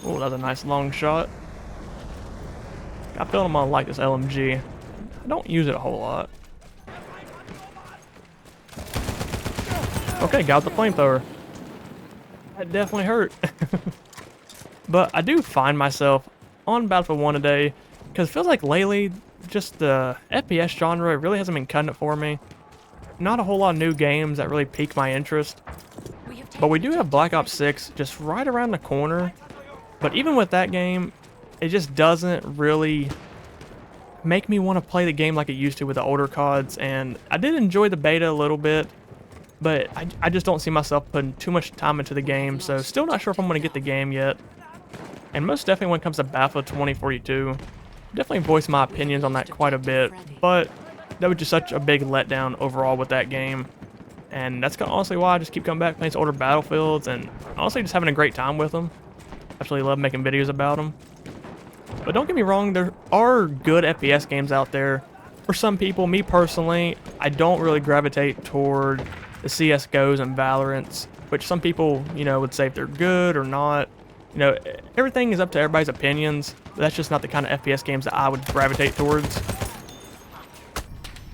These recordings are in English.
Oh, that's a nice long shot. I feel I'm gonna like this LMG. I don't use it a whole lot. Okay, got the flamethrower. That definitely hurt. But I do find myself on Battlefield 1 today, because it feels like lately, just the FPS genre really hasn't been cutting it for me. Not a whole lot of new games that really pique my interest. But we do have Black Ops 6 just right around the corner. But even with that game, it just doesn't really make me want to play the game like it used to with the older CODs. And I did enjoy the beta a little bit, but I just don't see myself putting too much time into the game. So still not sure if I'm going to get the game yet. And most definitely when it comes to Battlefield 2042, definitely voice my opinions on that quite a bit. But that was just such a big letdown overall with that game. And that's honestly why I just keep coming back playing older Battlefields and honestly just having a great time with them. Absolutely love making videos about them. But don't get me wrong, there are good FPS games out there. For some people, me personally, I don't really gravitate toward the CSGOs and Valorants, which some people, would say if they're good or not. Everything is up to everybody's opinions. But that's just not the kind of FPS games that I would gravitate towards.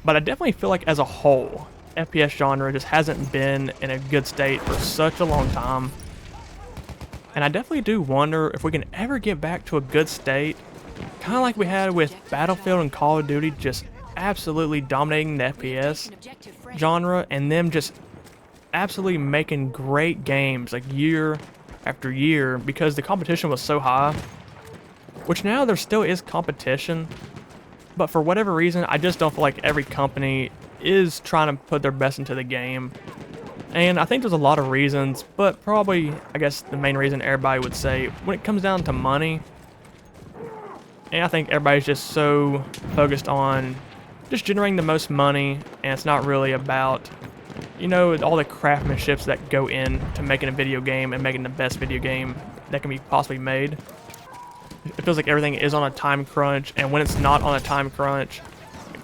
But I definitely feel like as a whole, FPS genre just hasn't been in a good state for such a long time. And I definitely do wonder if we can ever get back to a good state, kind of like we had with Battlefield and Call of Duty just absolutely dominating the FPS genre, and them just absolutely making great games like year after year because the competition was so high. Which now there still is competition, but for whatever reason, I just don't feel like every company is trying to put their best into the game. And I think there's a lot of reasons, but probably, I guess, the main reason everybody would say, when it comes down to money, and I think everybody's just so focused on just generating the most money, and it's not really about, all the craftsmanships that go into making a video game and making the best video game that can be possibly made. It feels like everything is on a time crunch, and when it's not on a time crunch,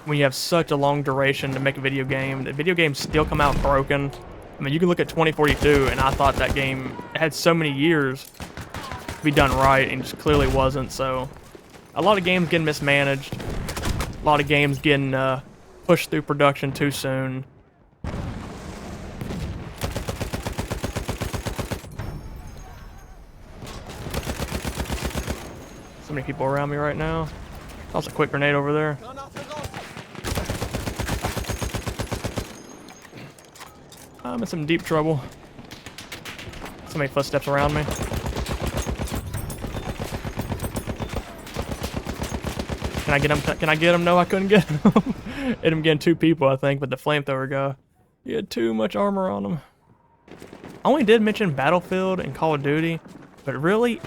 when you have such a long duration to make a video game, the video games still come out broken. I mean, you can look at 2042, and I thought that game had so many years to be done right, and just clearly wasn't. So, a lot of games getting mismanaged, a lot of games getting pushed through production too soon. So many people around me right now. Toss a quick grenade over there. I'm in some deep trouble. So many footsteps around me. Can I get him? Can I get him? No, I couldn't get him. Hit him getting two people, I think, but the flamethrower guy, he had too much armor on him. I only did mention Battlefield and Call of Duty, but really,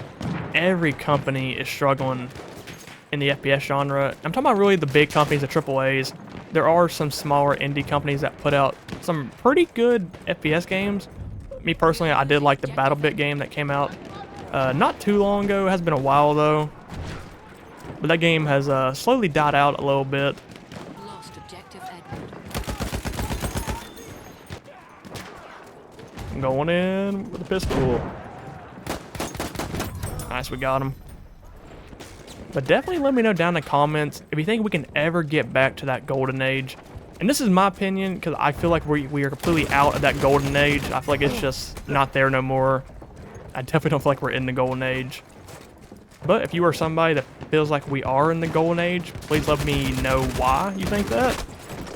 every company is struggling in the FPS genre. I'm talking about really the big companies, the AAAs. There are some smaller indie companies that put out some pretty good FPS games. Me personally, I did like the BattleBit game that came out not too long ago. It has been a while though. But that game has slowly died out a little bit. I'm going in with a pistol. Nice, we got him. But definitely let me know down in the comments if you think we can ever get back to that golden age. And this is my opinion, because I feel like we are completely out of that golden age. I feel like it's just not there no more. I definitely don't feel like we're in the golden age. But if you are somebody that feels like we are in the golden age, please let me know why you think that.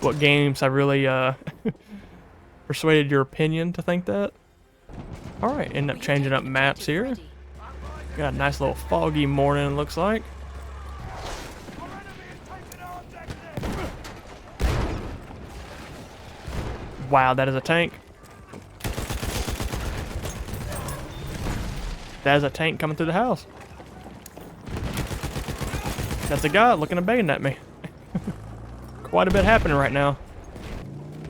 What games have really persuaded your opinion to think that. Alright, end up changing up maps here. Got a nice little foggy morning, looks like. Wow, that is a tank. That is a tank coming through the house. That's a guy looking at baiting at me. Quite a bit happening right now.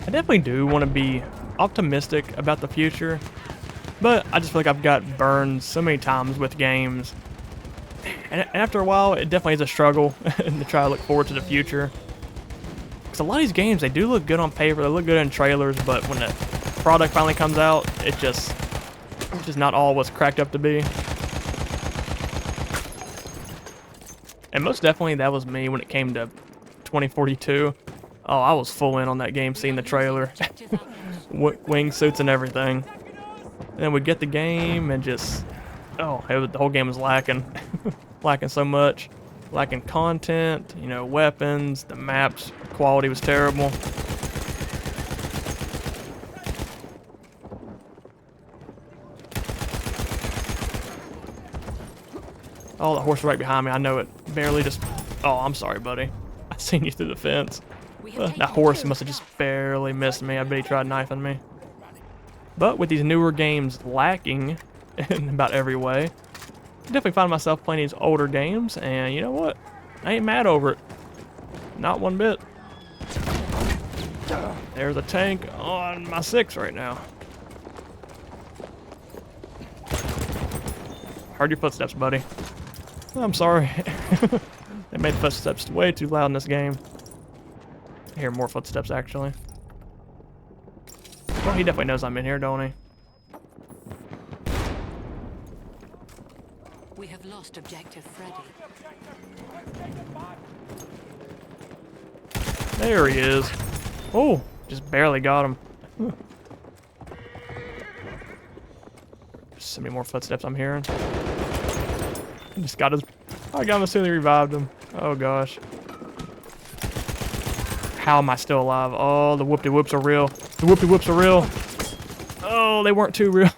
I definitely do want to be optimistic about the future, but I just feel like I've got burned so many times with games. And after a while, it definitely is a struggle to try to look forward to the future. Because a lot of these games, they do look good on paper, they look good in trailers, but when the product finally comes out, it's just not all what's cracked up to be. And most definitely that was me when it came to 2042. Oh, I was full in on that game, seeing the trailer. Wingsuits and everything. And then we get the game and just... Oh, the whole game was lacking. Lacking so much. Lacking content, you know, weapons, the maps, quality was terrible. Oh, the horse right behind me. I know it. Barely just... Oh, I'm sorry, buddy. I seen you through the fence. That horse must have just barely missed me. I bet he tried knifing me. But with these newer games lacking in about every way, I definitely find myself playing these older games, and you know what? I ain't mad over it. Not one bit. There's a tank on my 6 right now. Heard your footsteps, buddy. I'm sorry. They made footsteps way too loud in this game. I hear more footsteps, actually. Well, he definitely knows I'm in here, don't he? We have lost objective Freddy. There he is. Oh, just barely got him. So many more footsteps I'm hearing. Just got his... I got him as soon as he revived him. Oh gosh. How am I still alive? Oh, the whoop-de-whoops are real. The whoop-de-whoops are real. Oh, they weren't too real.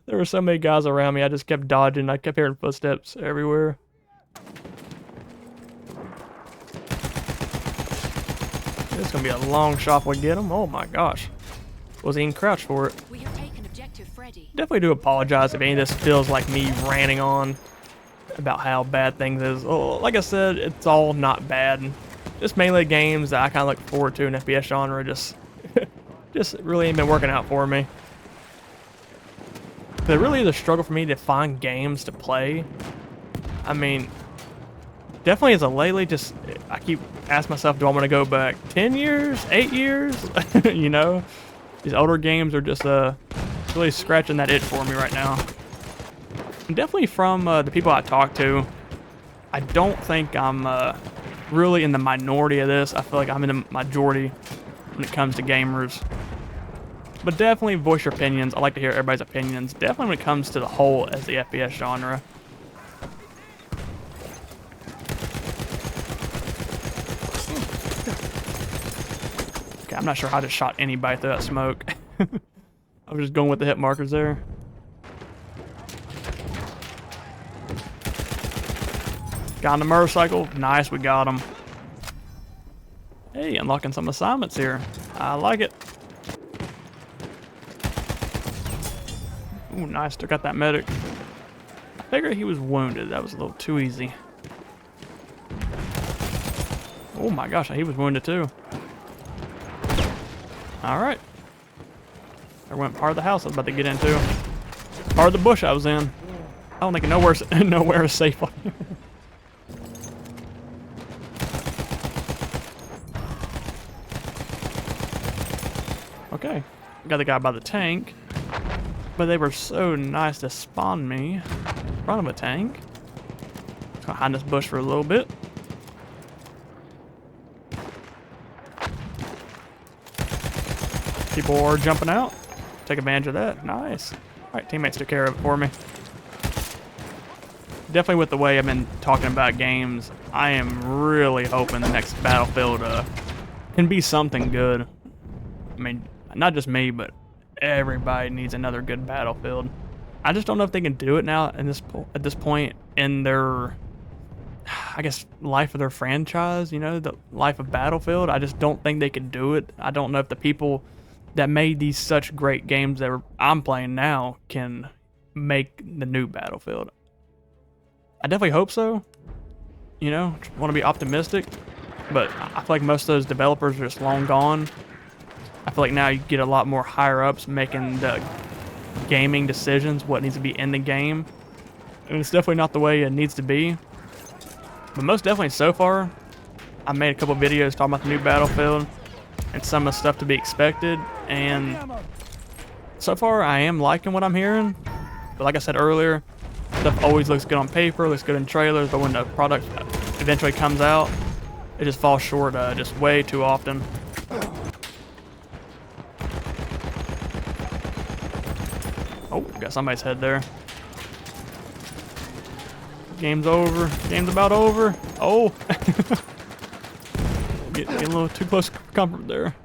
There were so many guys around me. I just kept dodging. I kept hearing footsteps everywhere. It's gonna be a long shot if we get him. Oh my gosh. Was he even crouched for it? We have taken objective Freddy. Definitely do apologize if any of this feels like me ranting on about how bad things is. Oh, like I said, it's all not bad. Just mainly games that I kind of look forward to in FPS genre. Just really ain't been working out for me. But it really is a struggle for me to find games to play. I mean, definitely as a lately, just I keep asking myself, do I want to go back 10 years, 8 years? You know, these older games are just really scratching that itch for me right now. And definitely from the people I talk to, I don't think I'm really in the minority of this. I feel like I'm in the majority when it comes to gamers. But definitely voice your opinions. I like to hear everybody's opinions. Definitely when it comes to the whole as the FPS genre. Okay, I'm not sure how to shot anybody through that smoke. I was just going with the hit markers there. Got on the motorcycle. Nice, we got him. Hey, unlocking some assignments here. I like it. Ooh, nice. Took out that medic. I figured he was wounded. That was a little too easy. Oh my gosh, he was wounded too. Alright. I went part of the house I was about to get into. Part of the bush I was in. I don't think nowhere is safe. Okay. Got the guy by the tank. But they were so nice to spawn me in front of a tank. Just gonna hide in this bush for a little bit. People are jumping out. Take advantage of that. Nice. Alright, teammates took care of it for me. Definitely with the way I've been talking about games, I am really hoping the next Battlefield can be something good. I mean, not just me, but everybody needs another good Battlefield. I just don't know if they can do it now at this point in their, I guess, life of their franchise, you know, the life of Battlefield. I just don't think they could do it. I don't know if the people that made these such great games that I'm playing now can make the new Battlefield. I definitely hope so. You know, want to be optimistic, but I feel like most of those developers are just long gone. I feel like now you get a lot more higher ups making the gaming decisions, what needs to be in the game. And it's definitely not the way it needs to be. But most definitely so far, I made a couple videos talking about the new Battlefield and some of the stuff to be expected. And so far I am liking what I'm hearing. But like I said earlier, stuff always looks good on paper, looks good in trailers, but when the product eventually comes out, it just falls short just way too often. Oh, got somebody's head there. Game's over. Game's about over. Oh! Getting a little too close to comfort there.